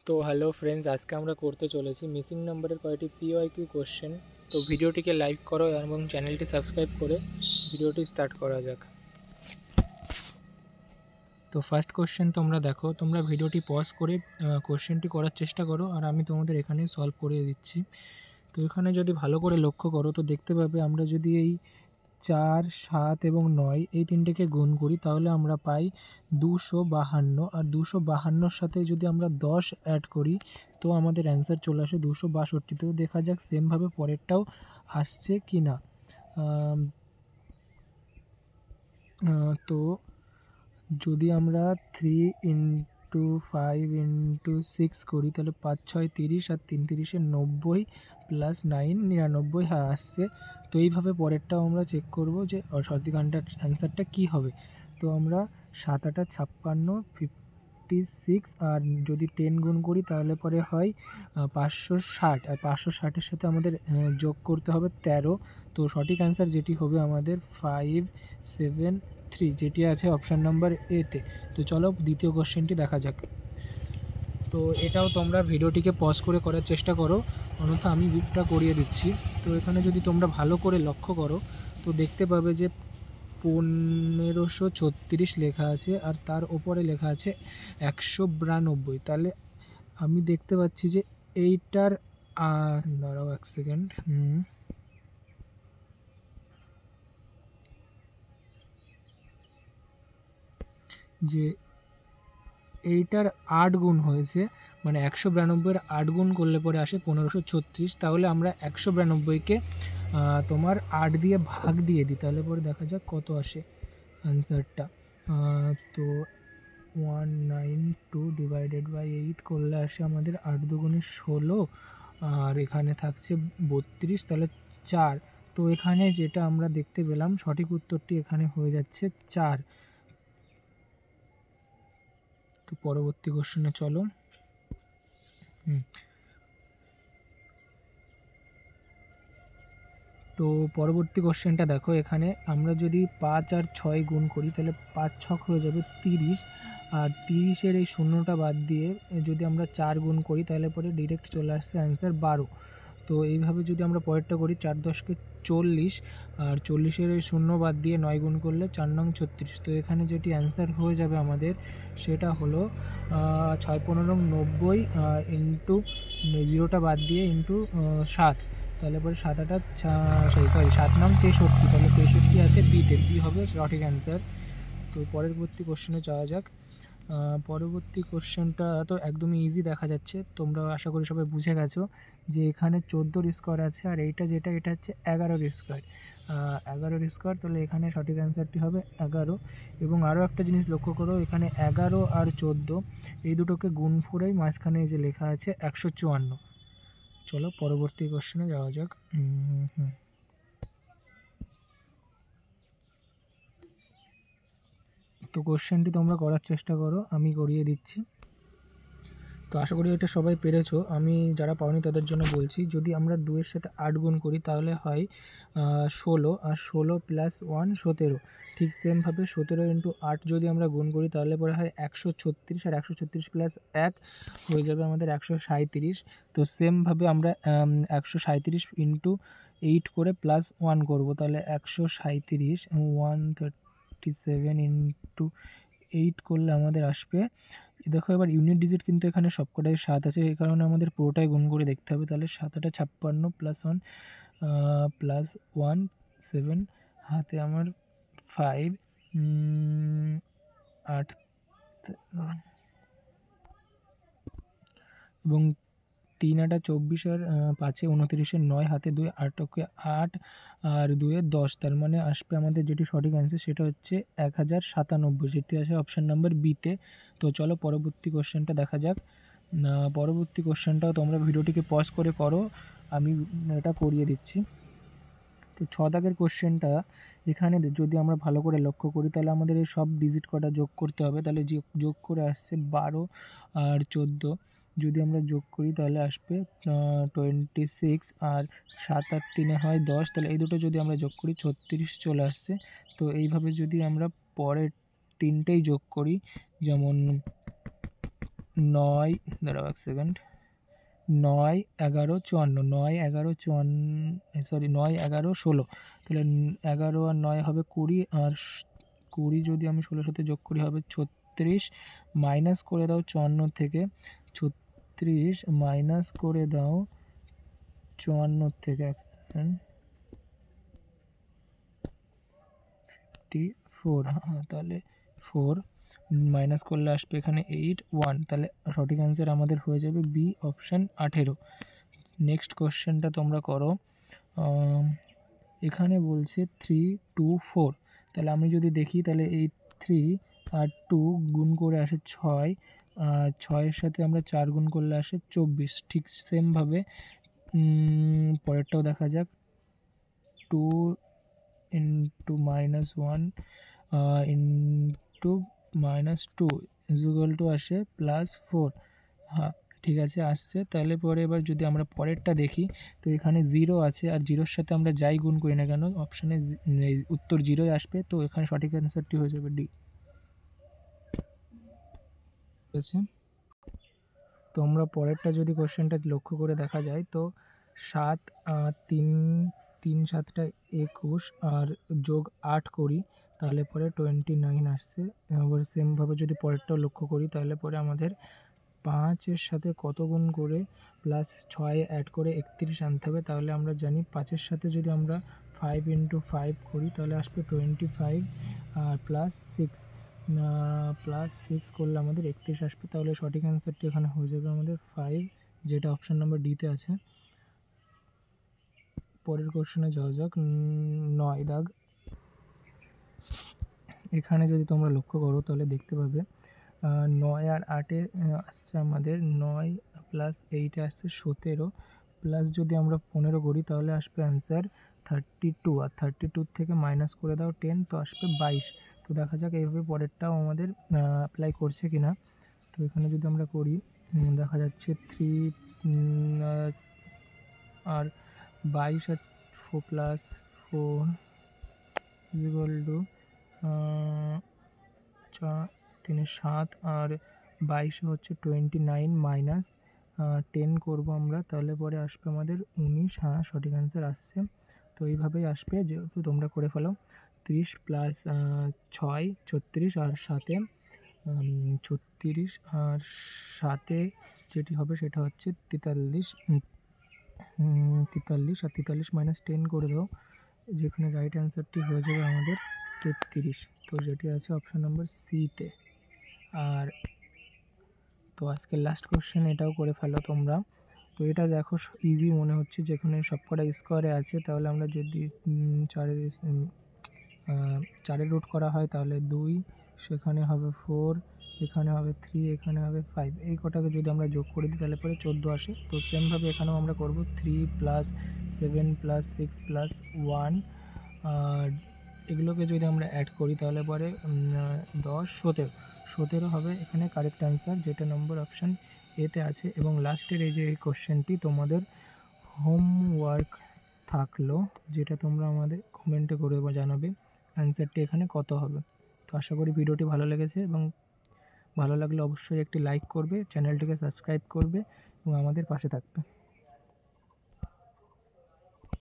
তো hello friends, আজকে আমরা করতে চলেছি মিসিং নাম্বারের কয়েকটি পিওয়াইকিউ কোশ্চেন। তো ভিডিওটিকে লাইক করো এবং চ্যানেলটি সাবস্ক্রাইব করে ভিডিওটি স্টার্ট করা যাক। তো ফার্স্ট কোশ্চেন তোমরা দেখো, তোমরা ভিডিওটি পজ করে কোশ্চেনটি করার চেষ্টা করো আর আমি তোমাদের এখানে সলভ করে দিচ্ছি। তো এখানে যদি ভালো করে লক্ষ্য করো তো দেখতে পাবে আমরা যদি এই 4, 7 এবং 9 এই তিনটেকে গুণ করি তাহলে আমরা পাই 252, আর 252-র সাথে যদি আমরা 10 অ্যাড করি তো আমাদের অ্যান্সার চলে আসে 262। তো দেখা যাক সেমভাবে পরেরটাও আসছে কি না। তো যদি আমরা 3 × 5 × 6 করি তাহলে 5 × 6 = 30 আর 3 × 3 = 90 প্লাস 9 99, হ্যাঁ আসছে। তো এইভাবে পরেরটাও আমরা চেক করব যে সঠিক অ্যান্সারটা কী হবে। তো আমরা 7 × 8 = 56, 56 আর যদি 10 গুণ করি তাহলে পরে হয় 560, আর 560-এর সাথে আমাদের যোগ করতে হবে 13। তো সঠিক অ্যান্সার যেটি হবে আমাদের 573, যেটি আছে অপশান নাম্বার এতে। তো চলো দ্বিতীয় কোশ্চেনটি দেখা যাক। তো এটাও তোমরা ভিডিওটিকে পজ করে করার চেষ্টা করো, অন্যথা আমি বিটটা করিয়ে দিচ্ছি। তো এখানে যদি তোমরা ভালো করে লক্ষ্য করো তো দেখতে পাবে যে 1536 লেখা আছে আর তার ওপরে লেখা আছে 192। তাহলে আমি দেখতে পাচ্ছি যে এইটার দাঁড়াও এক সেকেন্ড, যে এইটার 8 গুণ হয়েছে, মানে 192-এর 8 গুণ করলে পরে আসে 1536। তাহলে আমরা 192-কে তোমার 8 দিয়ে ভাগ দিয়ে দিই, তাহলে পরে দেখা যাক কত আসে অ্যান্সারটা। তো 192 / 8 করলে আসে আমাদের 8 দুগুণে 16, আর এখানে থাকছে 32, তাহলে 4। তো এখানে যেটা আমরা দেখতে পেলাম সঠিক উত্তরটি এখানে হয়ে যাচ্ছে 4। তো পরবর্তী কোশ্চেনে চলো। তো পরবর্তী কোশ্চেনটা দেখো, এখানে আমরা যদি 5 আর 6 গুণ করি তাহলে 5 × 6 হয়ে যাবে 30, আর 30-এর এই শূন্যটা বাদ দিয়ে যদি আমরা 4 গুণ করি তাহলে পরে ডিরেক্ট চলে আসছে অ্যান্সার 12। তো এইভাবে যদি আমরা পরেরটা করি 4 × 10 = 40, আর 40-এর এই শূন্য বাদ দিয়ে 9 গুণ করলে 4 × 9 = 36। তো এখানে যেটি অ্যান্সার হয়ে যাবে আমাদের সেটা হলো 6 × 15 = 90 ইন্টু 0টা বাদ দিয়ে ইন্টু 7, তাহলে পরে 7 × 8 7 × 9 = 63। তাহলে 63 আছে বিতে, বি হবে সঠিক অ্যান্সার। তো পরবর্তী কোশ্চেনে যাওয়া যাক। পরবর্তী কোশ্চেনটা তো একদমই ইজি দেখা যাচ্ছে, তোমরা আশা করি সবাই বুঝে গেছো যে এখানে 14-র স্কোয়ার আছে আর এইটা এটা হচ্ছে 11-র স্কোয়ার। 11-র স্কোয়ার, তাহলে এখানে সঠিক অ্যান্সারটি হবে 11। এবং আরও একটা জিনিস লক্ষ্য করো, এখানে 11 আর 14 এই দুটোকে গুণ করেই মাঝখানে এই যে লেখা আছে 154। চলো পরবর্তী কোশ্চেনে যাওয়া যাক। তো কোশ্চেনটি তোমরা করার চেষ্টা করো, আমি করিয়ে দিচ্ছি। তো আশা করি এটা সবাই পেরেছো, আমি যারা পাওনি তাদের জন্য বলছি। যদি আমরা 2-এর সাথে 8 গুণ করি তাহলে হয় 16, আর 16 + 1 17। ঠিক সেমভাবে 17 × 8 যদি আমরা গুণ করি তাহলে পরে হয় 136, আর 136 + 1 হয়ে যাবে আমাদের 137। তো সেমভাবে আমরা 137 × 8 করে +1 করব, তাহলে 137 137 × 8 করলে আমাদের আসবে, দেখো এবার ইউনিট ডিজিট কিন্তু এখানে সবকটাই 7 আছে, এই কারণে আমাদের পুরোটাই গুণ করে দেখতে হবে। তাহলে 7 × 8 = 56 +1 +1 7, হাতে আমার 5 8 এবং 3 × 8 = 24, আর 5 × 29 = 9, হাতে 2 8 × 8 আর 2 × 10, তার মানে আসবে আমাদের যেটি সঠিক অ্যান্সার সেটা হচ্ছে 1097, যেটি আছে অপশান নাম্বার বিতে। তো চলো পরবর্তী কোশ্চেনটা দেখা যাক। পরবর্তী কোশ্চেনটাও তোমরা ভিডিওটিকে পজ করে করো, আমি এটা করিয়ে দিচ্ছি। তো 6 দাগের কোশ্চেনটা, এখানে যদি আমরা ভালো করে লক্ষ্য করি তাহলে আমাদের এই সব ডিজিট কটা যোগ করতে হবে। তাহলে যোগ করে আসছে 12 আর 14, যদি আমরা যোগ করি তাহলে আসবে 26, আর 7 আর 3 হয় 10, তাহলে এই দুটো যদি আমরা যোগ করি 36 চলে আসছে। তো এইভাবে যদি আমরা পরের তিনটেই যোগ করি, যেমন 9, দাঁড়াও এক সেকেন্ড, 9 11 54, 9 11 54, সরি 9 11 16, তাহলে 11 আর 9 হবে 20, আর 20 যদি আমি 16 সাথে যোগ করি হবে 36, মাইনাস করে দাও 54 থেকে, 36 মাইনাস করে দাও 54 থেকে, এক সেকেন্ড, 54, হ্যাঁ তাহলে 4 মাইনাস করলে আসবে এখানে 8 1, তাহলে সঠিক অ্যান্সার আমাদের হয়ে যাবে বি অপশান 18। নেক্সট কোশ্চেনটা তোমরা করো। এখানে বলছে 3 2 4, তাহলে আমি যদি দেখি তাহলে এই 3 আর 2 গুণ করে আসে 6, আর 6-এর সাথে আমরা 4 গুণ করলে আসে 24। ঠিক সেমভাবে পরেরটাও দেখা যাক। 2 into minus 1 into minus 2 equal to আসে +4। হ্যাঁ ঠিক আছে, আসছে। তাহলে পরে এবার যদি আমরা পরেরটা দেখি, তো এখানে 0 আছে, আর 0-র সাথে আমরা যাই গুণ করি না কেন অপশানে উত্তর 0-ই আসবে, তো এখানে সঠিক অ্যান্সারটি হয়ে যাবে ডি। ঠিক আছে, তো আমরা পরেরটা যদি কোশ্চেনটা লক্ষ্য করে দেখা যায়, তো 7 3 3 7টা 21 আর যোগ 8 করি, তাহলে পরে 29 আসছে। আবার সেমভাবে যদি পরেরটাও লক্ষ্য করি, তাহলে পরে আমাদের 5-এর সাথে কত গুণ করে প্লাস 6 অ্যাড করে 31 আনতে হবে। তাহলে আমরা জানি 5-এর সাথে যদি আমরা 5 ইন্টু 5 করি তাহলে আসবে 25, আর প্লাস 6 করলে আমাদের 31 আসবে। তাহলে সঠিক অ্যান্সারটি এখানে হয়ে যাবে আমাদের 5, যেটা অপশান নাম্বার ডিতে আছে। পরের কোশ্চেনে যাওয়া যাক। 9 দাগ। এখানে যদি তোমরা লক্ষ্য করো তাহলে দেখতে পাবে 9 আর 8-এ আসছে আমাদের 9 প্লাস 8-এ আসছে 17, প্লাস যদি আমরা 15 করি তাহলে আসবে অ্যান্সার 32, আর 32 থেকে মাইনাস করে দাও 10, তো আসবে 22। তো দেখা যাক এইভাবে পরেরটাও আমাদের অ্যাপ্লাই করছে কিনা। তো এখানে যদি আমরা করি দেখা যাচ্ছে 3 আর 22 আর 4 প্লাস 4 ইকুয়াল টু 3 7, আর 22 হচ্ছে 29 মাইনাস 10 করবো আমরা, তাহলে পরে আসবে আমাদের 19। হ্যাঁ সঠিক অ্যান্সার আসছে। তো এইভাবেই আসবে, যেহেতু তোমরা করে ফেলো। 30 প্লাস 6 36, আর 7-এ 36, আর 7-এ যেটি হবে সেটা হচ্ছে 43, 43, আর 43 মাইনাস 10 করে দাও, যেখানে রাইট অ্যান্সারটি হয়ে যাবে আমাদের 33, তো যেটি আছে অপশান নাম্বার সিতে। আর তো আজকের লাস্ট কোশ্চেন এটাও করে ফেলো তোমরা। তো এটা দেখো ইজি মনে হচ্ছে, যেখানে সবকটা স্কোয়ারে আছে, তাহলে আমরা যদি 4-এর রুট করা হয় তাহলে 2, সেখানে হবে 4, এখানে হবে 3, এখানে হবে 5, এই কটাকে যদি আমরা যোগ করে দিই তাহলে পরে 14 আসে। তো সেমভাবে এখানেও আমরা করব 3 প্লাস 7 প্লাস 6 প্লাস 1, আর এগুলোকে যদি আমরা অ্যাড করি তাহলে পরে 10 17 হবে এখানে কারেক্ট অ্যান্সার, যেটা নম্বর অপশান এতে আছে। এবং লাস্টের এই যে এই কোশ্চেনটি তোমাদের হোমওয়ার্ক থাকলো, যেটা তোমরা আমাদের কমেন্টে করে জানাবে অ্যান্সারটি এখানে কত হবে। তো আশা করি ভিডিওটি ভালো লেগেছে, এবং ভালো লাগলে অবশ্যই একটি লাইক করবে, চ্যানেলটিকে সাবস্ক্রাইব করবে এবং আমাদের পাশে থাকবে।